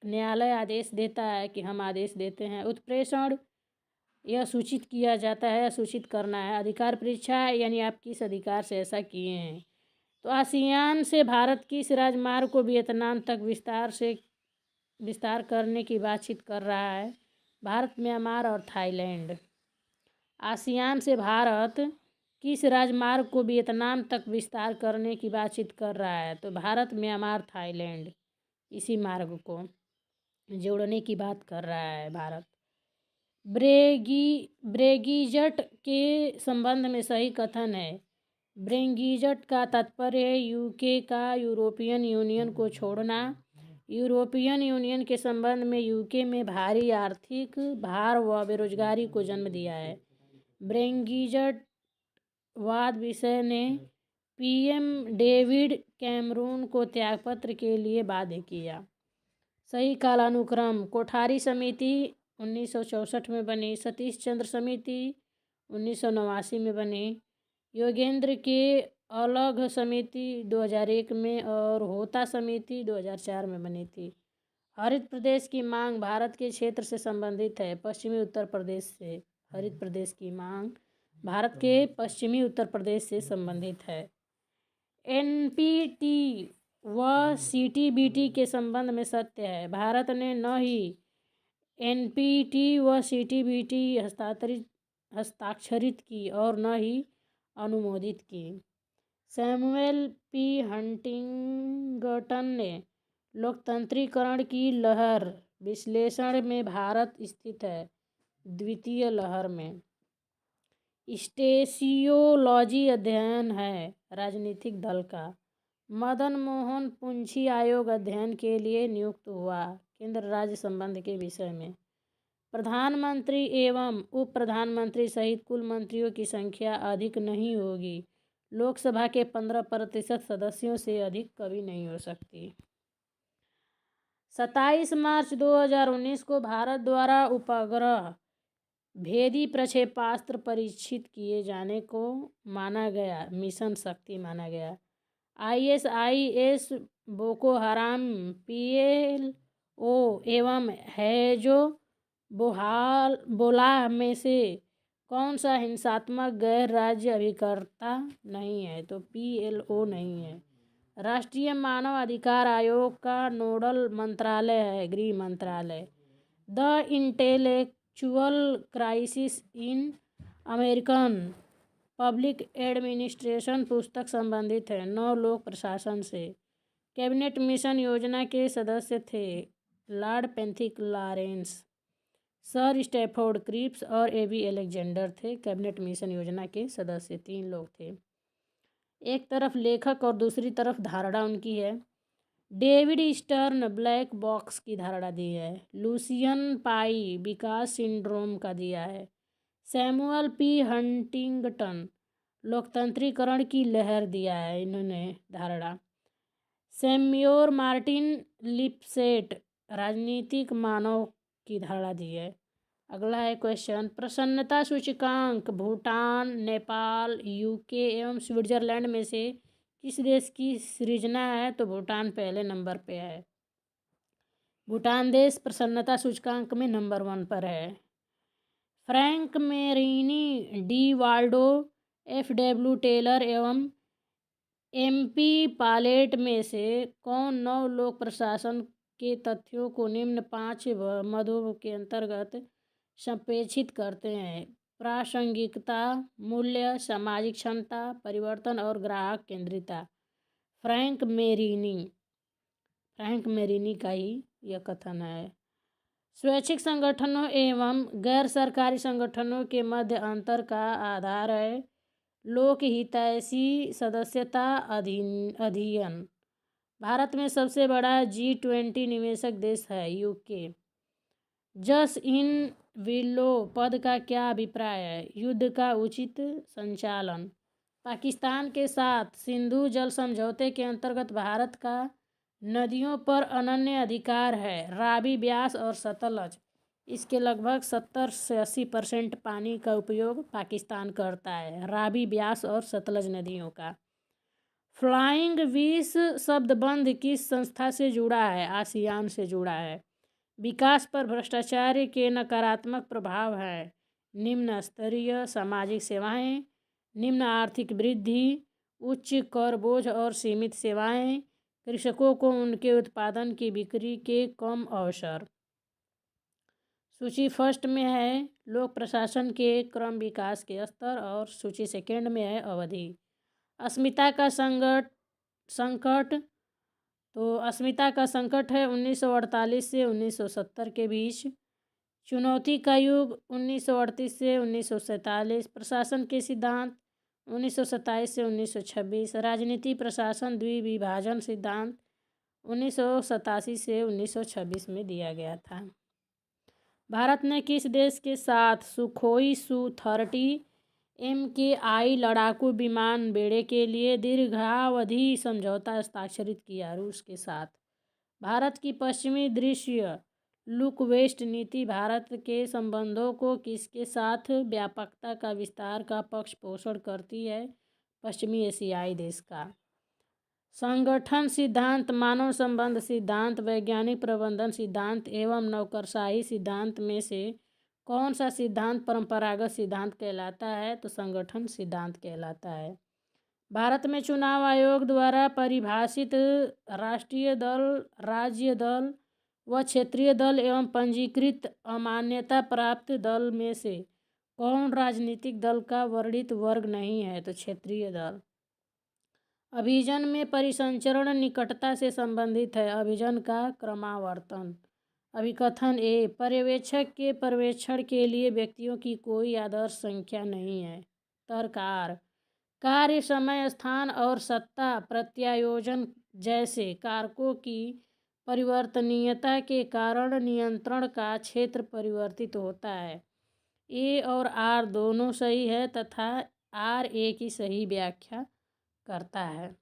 न्यायालय आदेश देता है कि हम आदेश देते हैं। उत्प्रेषण यह सूचित किया जाता है, सूचित करना है। अधिकार परीक्षा यानी आप किस अधिकार से ऐसा किए हैं। तो आसियान से भारत की इस राजमार्ग को वियतनाम तक विस्तार करने की बातचीत कर रहा है भारत, म्यांमार और थाईलैंड। आसियान से भारत किस राजमार्ग को वियतनाम तक विस्तार करने की बातचीत कर रहा है, तो भारत, म्यांमार, थाईलैंड इसी मार्ग को जोड़ने की बात कर रहा है भारत। ब्रेगिजट के संबंध में सही कथन है। ब्रेगिजट का तात्पर्य है यूके का यूरोपियन यूनियन को छोड़ना। यूरोपियन यूनियन के संबंध में यूके में भारी आर्थिक भार व बेरोजगारी को जन्म दिया है। ब्रेगिजट वाद विषय ने पीएम डेविड कैमरून को त्यागपत्र के लिए बाध्य किया। सही कालानुक्रम। कोठारी समिति 1964 में बनी। सतीश चंद्र समिति 1989 में बनी। योगेंद्र के अलग समिति 2001 में और होता समिति 2004 में बनी थी। हरित प्रदेश की मांग भारत के क्षेत्र से संबंधित है, पश्चिमी उत्तर प्रदेश से। हरित प्रदेश की मांग भारत के पश्चिमी उत्तर प्रदेश से संबंधित है। एनपीटी व सीटीबीटी के संबंध में सत्य है। भारत ने न ही एनपीटी व सीटीबीटी हस्ताक्षरित की और न ही अनुमोदित की। सैमुअल पी हंटिंगटन ने लोकतंत्रीकरण की लहर विश्लेषण में भारत स्थित है द्वितीय लहर में। स्टेशियोलॉजी अध्ययन है राजनीतिक दल का। मदन मोहन पुंछी आयोग अध्ययन के लिए नियुक्त हुआ केंद्र राज्य संबंध के विषय में। प्रधानमंत्री एवं उप प्रधानमंत्री सहित कुल मंत्रियों की संख्या अधिक नहीं होगी। लोकसभा के 15% सदस्यों से अधिक कभी नहीं हो सकती। 27 मार्च 2019 को भारत द्वारा उपग्रह भेदी प्रक्षेपास्त्र परीक्षित किए जाने को माना गया, मिशन शक्ति माना गया। ISIS बोको हराम, PLO एवं बोलाह में से कौन सा हिंसात्मक गैर राज्य अभिकर्ता नहीं है, तो PLO नहीं है। राष्ट्रीय मानव अधिकार आयोग का नोडल मंत्रालय है गृह मंत्रालय। The intellectual crisis in American public administration पुस्तक संबंधित है 9 लोक प्रशासन से। कैबिनेट मिशन योजना के सदस्य थे Lord Pethick Lawrence, sir Stafford Cripps और एबी अलेक्जेंडर थे कैबिनेट मिशन योजना के सदस्य। 3 लोग थे। एक तरफ लेखक और दूसरी तरफ धारणा उनकी है। डेविड स्टर्न ब्लैक बॉक्स की धारणा दी है। लूसियन पाई विकास सिंड्रोम का दिया है। सैमुअल पी हंटिंगटन लोकतंत्रीकरण की लहर दिया है इन्होंने धारणा। सैम्योर मार्टिन लिपसेट राजनीतिक मानव की धारणा दी है। अगला है क्वेश्चन, प्रसन्नता सूचकांक भूटान, नेपाल, यूके एवं स्विट्जरलैंड में से किस देश की सृजना है? तो भूटान पहले नंबर पे है। भूटान देश प्रसन्नता सूचकांक में नंबर 1 पर है। Frank Marini, D Waldo, FW. Taylor एवं एम.पी. पायलट में से कौन 9 लोक प्रशासन के तथ्यों को निम्न 5 मदों के अंतर्गत संप्रेषित करते हैं? प्रासंगिकता, मूल्य, सामाजिक क्षमता, परिवर्तन और ग्राहक केंद्रिता। फ्रैंक मेरिनी का ही यह कथन है। स्वैच्छिक संगठनों एवं गैर सरकारी संगठनों के मध्य अंतर का आधार है लोकहितैषी सदस्यता अध्ययन। भारत में सबसे बड़ा G20 निवेशक देश है यूके। जस इन विलो पद का क्या अभिप्राय है? युद्ध का उचित संचालन। पाकिस्तान के साथ सिंधु जल समझौते के अंतर्गत भारत का नदियों पर अनन्य अधिकार है। रावी, ब्यास और सतलज, इसके लगभग 70 से 80% पानी का उपयोग पाकिस्तान करता है, रावी, ब्यास और सतलज नदियों का। फ्लाइंग विश शब्दबंध किस संस्था से जुड़ा है? आसियान से जुड़ा है। विकास पर भ्रष्टाचार के नकारात्मक प्रभाव है निम्न स्तरीय सामाजिक सेवाएं, निम्न आर्थिक वृद्धि, उच्च कर बोझ और सीमित सेवाएं, कृषकों को उनके उत्पादन की बिक्री के कम अवसर। सूची फर्स्ट में है लोक प्रशासन के क्रम विकास के स्तर और सूची सेकंड में है अवधि। अस्मिता का संकट तो अस्मिता का संकट है 1948 से 1970 के बीच। चुनौती का युग 1938 से 1947। प्रशासन के सिद्धांत 1927 से 1926। राजनीति प्रशासन द्विविभाजन सिद्धांत 1987 से 1926 में दिया गया था। भारत ने किस देश के साथ सुखोई Su-30 MKI लड़ाकू विमान बेड़े के लिए दीर्घावधि समझौता हस्ताक्षरित किया? रूस के साथ। भारत की पश्चिमी दृश्य लुक वेस्ट नीति भारत के संबंधों को किसके साथ व्यापकता का विस्तार का पक्ष पोषण करती है? पश्चिमी एशियाई देश का। संगठन सिद्धांत, मानव संबंध सिद्धांत, वैज्ञानिक प्रबंधन सिद्धांत एवं नौकरशाही सिद्धांत में से कौन सा सिद्धांत परंपरागत सिद्धांत कहलाता है? तो संगठन सिद्धांत कहलाता है। भारत में चुनाव आयोग द्वारा परिभाषित राष्ट्रीय दल, राज्य दल व क्षेत्रीय दल एवं पंजीकृत अमान्यता प्राप्त दल में से कौन राजनीतिक दल का वर्णित वर्ग नहीं है? तो क्षेत्रीय दल। अभिजन में परिसंचरण निकटता से संबंधित है। अभिजन का क्रमावर्तन। अभिकथन ए, पर्यवेक्षक के पर्यवेक्षण के लिए व्यक्तियों की कोई आदर्श संख्या नहीं है। तर्क आर, कार्य, समय, स्थान और सत्ता प्रत्यायोजन जैसे कारकों की परिवर्तनीयता के कारण नियंत्रण का क्षेत्र परिवर्तित होता है। ए और आर दोनों सही है तथा आर ए की सही व्याख्या करता है।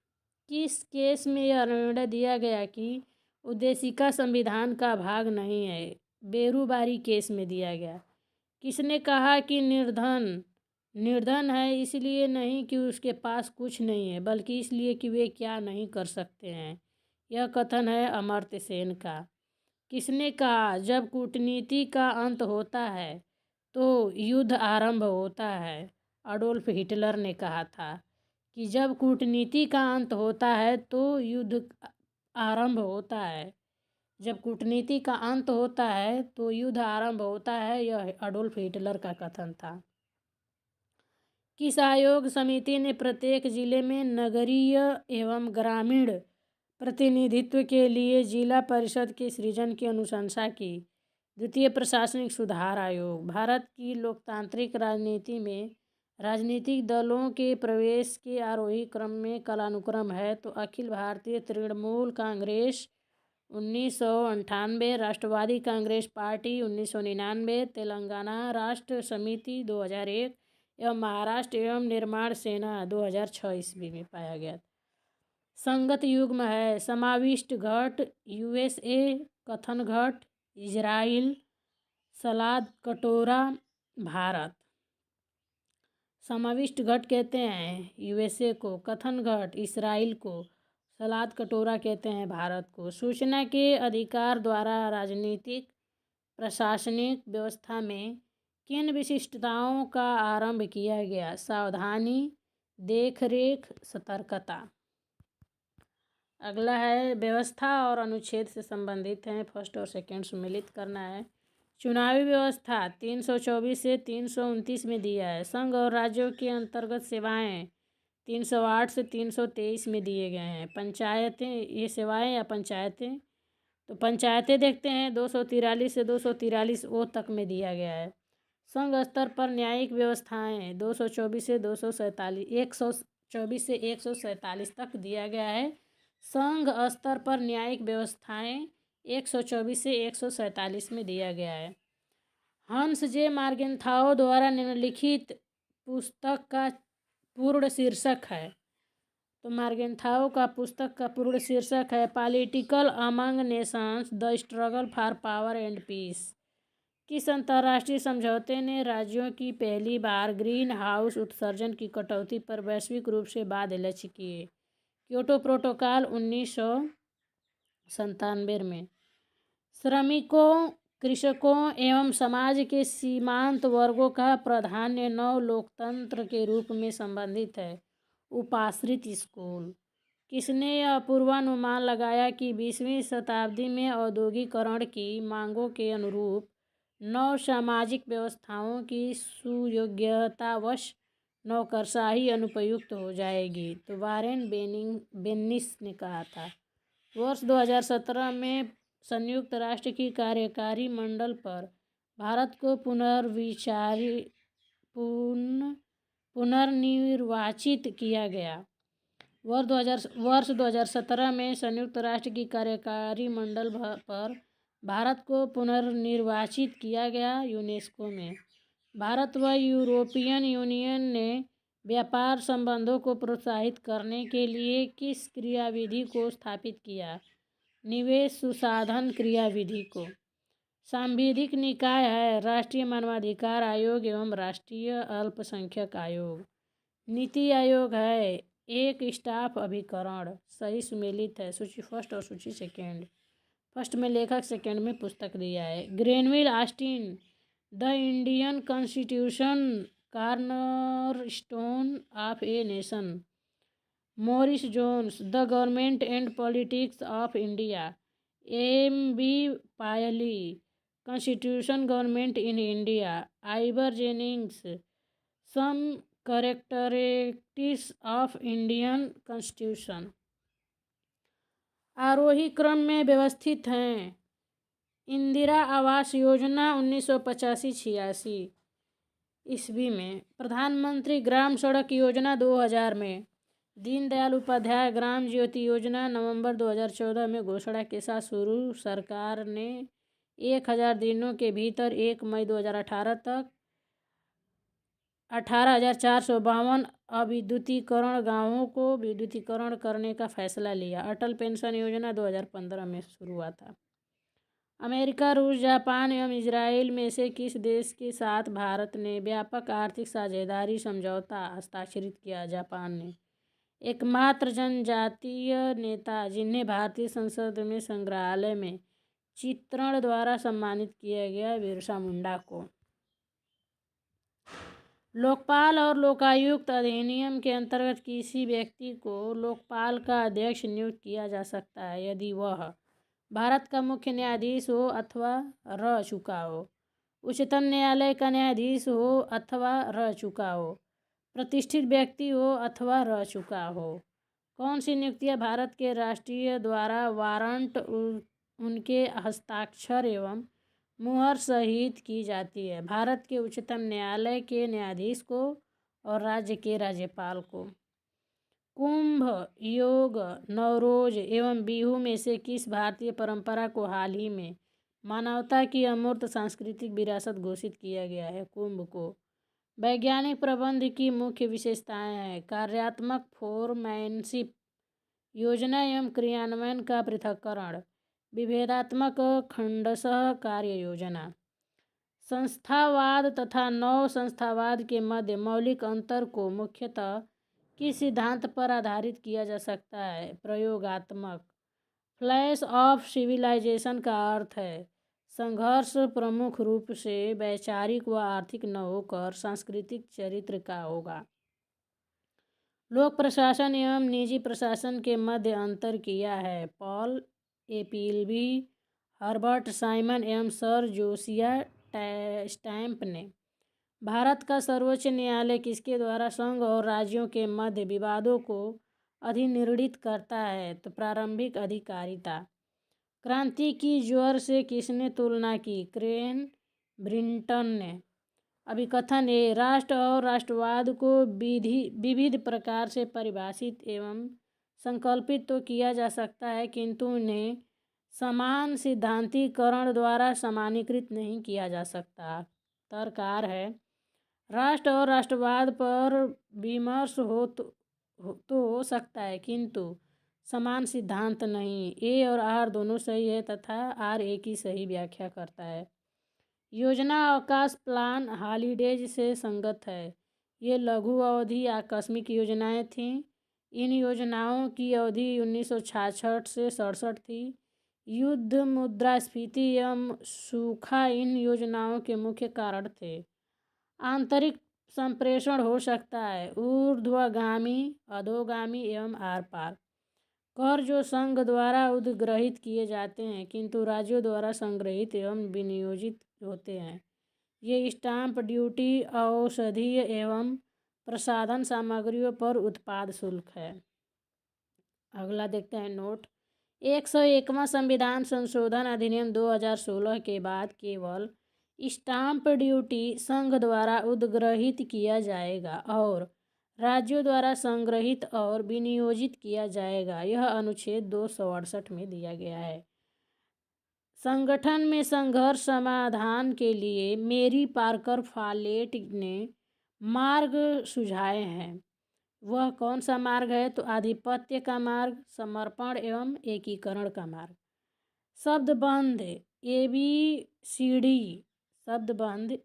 किस केस में यह निर्णय दिया गया कि उद्देशिका संविधान का भाग नहीं है? बेरुबारी केस में दिया गया। किसने कहा कि निर्धन है इसलिए नहीं कि उसके पास कुछ नहीं है, बल्कि इसलिए कि वे क्या नहीं कर सकते हैं? यह कथन है अमर्त्य सेन का। किसने कहा जब कूटनीति का अंत होता है तो युद्ध आरंभ होता है? अडोल्फ हिटलर ने कहा था। कि जब कूटनीति का अंत होता है तो युद्ध आरंभ होता है। जब कूटनीति का अंत होता है तो युद्ध आरंभ होता है, यह अडोल्फ हिटलर का कथन था। किस आयोग समिति ने प्रत्येक जिले में नगरीय एवं ग्रामीण प्रतिनिधित्व के लिए जिला परिषद के सृजन की अनुशंसा की? द्वितीय प्रशासनिक सुधार आयोग। भारत की लोकतांत्रिक राजनीति में राजनीतिक दलों के प्रवेश के आरोही क्रम में कालानुक्रम है तो अखिल भारतीय तृणमूल कांग्रेस 1998, राष्ट्रवादी कांग्रेस पार्टी 1999, तेलंगाना राष्ट्र समिति 2001 एवं महाराष्ट्र एवं निर्माण सेना 2006 ईस्वी में पाया गया। संगत युग्म है समाविष्ट घट USA, कथन घट इजराइल, सलाद कटोरा भारत। समाविष्ट घट कहते हैं USA को, कथन घट इसराइल को, सलाद कटोरा कहते हैं भारत को। सूचना के अधिकार द्वारा राजनीतिक प्रशासनिक व्यवस्था में किन विशिष्टताओं का आरंभ किया गया? सावधानी, देखरेख, सतर्कता। अगला है व्यवस्था और अनुच्छेद से संबंधित हैं, फर्स्ट और सेकंड सम्मिलित करना है। चुनावी व्यवस्था 324 से 329 में दिया है। संघ और राज्यों के अंतर्गत सेवाएं 308 से 323 में दिए गए हैं। पंचायतें, ये सेवाएं या पंचायतें, तो पंचायतें देखते हैं 243 से 243 ओ तक में दिया गया है। संघ स्तर पर न्यायिक व्यवस्थाएं 224 से 247 124 से 147 तक दिया गया है। संघ स्तर पर न्यायिक व्यवस्थाएं 124 से 147 में दिया गया है। हंस जे मार्गेंथाउ द्वारा निम्नलिखित पुस्तक का पूर्ण शीर्षक है? तो मार्गेंथाउ का पुस्तक का पूर्ण शीर्षक है political among nations, the struggle for power and peace. किस अंतर्राष्ट्रीय समझौते ने राज्यों की पहली बार ग्रीन हाउस उत्सर्जन की कटौती पर वैश्विक रूप से बाध्य लक्ष्य किए? क्योटो प्रोटोकॉल 1997 में। श्रमिकों, कृषकों एवं समाज के सीमांत वर्गों का प्राधान्य नव लोकतंत्र के रूप में संबंधित है। उपाश्रित स्कूल। किसने यह पूर्वानुमान लगाया कि 20वीं शताब्दी में औद्योगिकरण की मांगों के अनुरूप नव सामाजिक व्यवस्थाओं की सुयोग्यतावश नौकरशाही अनुपयुक्त हो जाएगी? तो वारेन बेनिस ने कहा था। वर्ष 2017 में संयुक्त राष्ट्र की कार्यकारी मंडल पर भारत को पुनर्निर्वाचित किया गया। वर्ष 2017 में संयुक्त राष्ट्र की कार्यकारी मंडल पर भारत को पुनर्निर्वाचित किया गया यूनेस्को में। भारत व यूरोपियन यूनियन ने व्यापार संबंधों को प्रोत्साहित करने के लिए किस क्रियाविधि को स्थापित किया? निवेश सुसाधन क्रियाविधि को। सांविधिक निकाय है राष्ट्रीय मानवाधिकार आयोग एवं राष्ट्रीय अल्पसंख्यक आयोग। नीति आयोग है एक स्टाफ अभिकरण। सही सुमेलित है सूची फर्स्ट और सूची सेकेंड। फर्स्ट में लेखक, सेकेंड में पुस्तक दिया है। Granville Austin, the Indian constitution cornerstone of a nation. Morris Jones, the government and politics of India. M.B. Pylee, constitution government in India. Ivor Jennings, some characteristics of Indian constitution. आरोही क्रम में व्यवस्थित हैं। इंदिरा आवास योजना 1985-86 ईस्वी में। प्रधानमंत्री ग्राम सड़क योजना 2000 में। दीनदयाल उपाध्याय ग्राम ज्योति योजना नवंबर 2014 में घोषणा के साथ शुरू। सरकार ने 1000 दिनों के भीतर 1 मई 2018 तक 18,452 अविद्युतीकरण गांवों को विद्युतीकरण करने का फैसला लिया। अटल पेंशन योजना 2015 में शुरू हुआ था। अमेरिका, रूस, जापान एवं इजराइल में से किस देश के साथ भारत ने व्यापक आर्थिक साझेदारी समझौता हस्ताक्षरित किया? जापान ने। एकमात्र जनजातीय नेता जिन्हें भारतीय संसद में संग्रहालय में चित्रण द्वारा सम्मानित किया गया, बिरसा मुंडा को। लोकपाल और लोकायुक्त अधिनियम के अंतर्गत किसी व्यक्ति को लोकपाल का अध्यक्ष नियुक्त किया जा सकता है यदि वह भारत का मुख्य न्यायाधीश हो अथवा रह चुका हो, उच्चतम न्यायालय का न्यायाधीश हो अथवा रह चुका हो, प्रतिष्ठित व्यक्ति हो अथवा रह चुका हो। कौन सी नियुक्तियां भारत के राष्ट्रीय द्वारा वारंट उनके हस्ताक्षर एवं मुहर सहित की जाती है? भारत के उच्चतम न्यायालय के न्यायाधीश को और राज्य के राज्यपाल को। कुंभ, योग, नवरोज एवं बिहू में से किस भारतीय परंपरा को हाल ही में मानवता की अमूर्त सांस्कृतिक विरासत घोषित किया गया है? कुंभ को। वैज्ञानिक प्रबंध की मुख्य विशेषताएं हैं कार्यात्मक फोरमैनशिप, योजना एवं क्रियान्वयन का पृथक्करण, विभेदात्मक खंडशः कार्य योजना। संस्थावाद तथा नव संस्थावाद के मध्य मौलिक अंतर को मुख्यतः किस सिद्धांत पर आधारित किया जा सकता है? प्रयोगात्मक। फ्लैश ऑफ सिविलाइजेशन का अर्थ है संघर्ष प्रमुख रूप से वैचारिक व आर्थिक न होकर सांस्कृतिक चरित्र का होगा। लोक प्रशासन एवं निजी प्रशासन के मध्य अंतर किया है पॉल एपीलबी, हर्बर्ट साइमन एवं सर जोसिया स्टैम्प ने। भारत का सर्वोच्च न्यायालय किसके द्वारा संघ और राज्यों के मध्य विवादों को अधिनिर्णित करता है? तो प्रारंभिक अधिकारिता। क्रांति की ज्वर से किसने तुलना की? क्रेन ब्रिंटन ने। अभिकथन ए राष्ट्र और राष्ट्रवाद को विविध प्रकार से परिभाषित एवं संकल्पित तो किया जा सकता है किंतु उन्हें समान सिद्धांतीकरण द्वारा समानीकृत नहीं किया जा सकता। तर्ककार है राष्ट्र और राष्ट्रवाद पर विमर्श हो सकता है किंतु समान सिद्धांत नहीं। ए और आर दोनों सही है तथा आर ए की सही व्याख्या करता है। योजना अवकाश प्लान हॉलीडेज से संगत है। ये लघु अवधि आकस्मिक योजनाएं थीं। इन योजनाओं की अवधि 1966 से 67 थी। युद्ध, मुद्रास्फीति एवं सूखा इन योजनाओं के मुख्य कारण थे। आंतरिक संप्रेषण हो सकता है ऊर्ध्वगामी, अधोगामी एवं आर पार। कर जो संघ द्वारा उद्ग्रहित किए जाते हैं किंतु राज्यों द्वारा संग्रहित एवं विनियोजित होते हैं। ये स्टाम्प ड्यूटी औषधीय एवं प्रसाधन सामग्रियों पर उत्पाद शुल्क है। अगला देखते हैं नोट। 101वां संविधान संशोधन अधिनियम 2016 के बाद केवल स्टाम्प ड्यूटी संघ द्वारा उद्ग्रहित किया जाएगा और राज्यों द्वारा संग्रहित और विनियोजित किया जाएगा। यह अनुच्छेद 268 में दिया गया है। संगठन में संघर्ष समाधान के लिए मेरी पार्कर फॉलेट ने मार्ग सुझाए हैं। वह कौन सा मार्ग है? तो आधिपत्य का मार्ग, समर्पण एवं एकीकरण का मार्ग। शब्दबंध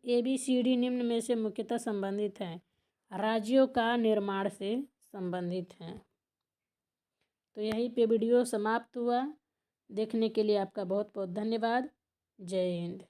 ABCD निम्न में से मुख्यतः संबंधित हैं राज्यों का निर्माण से संबंधित हैं। तो यहीं पे वीडियो समाप्त हुआ। देखने के लिए आपका बहुत बहुत धन्यवाद। जय हिंद।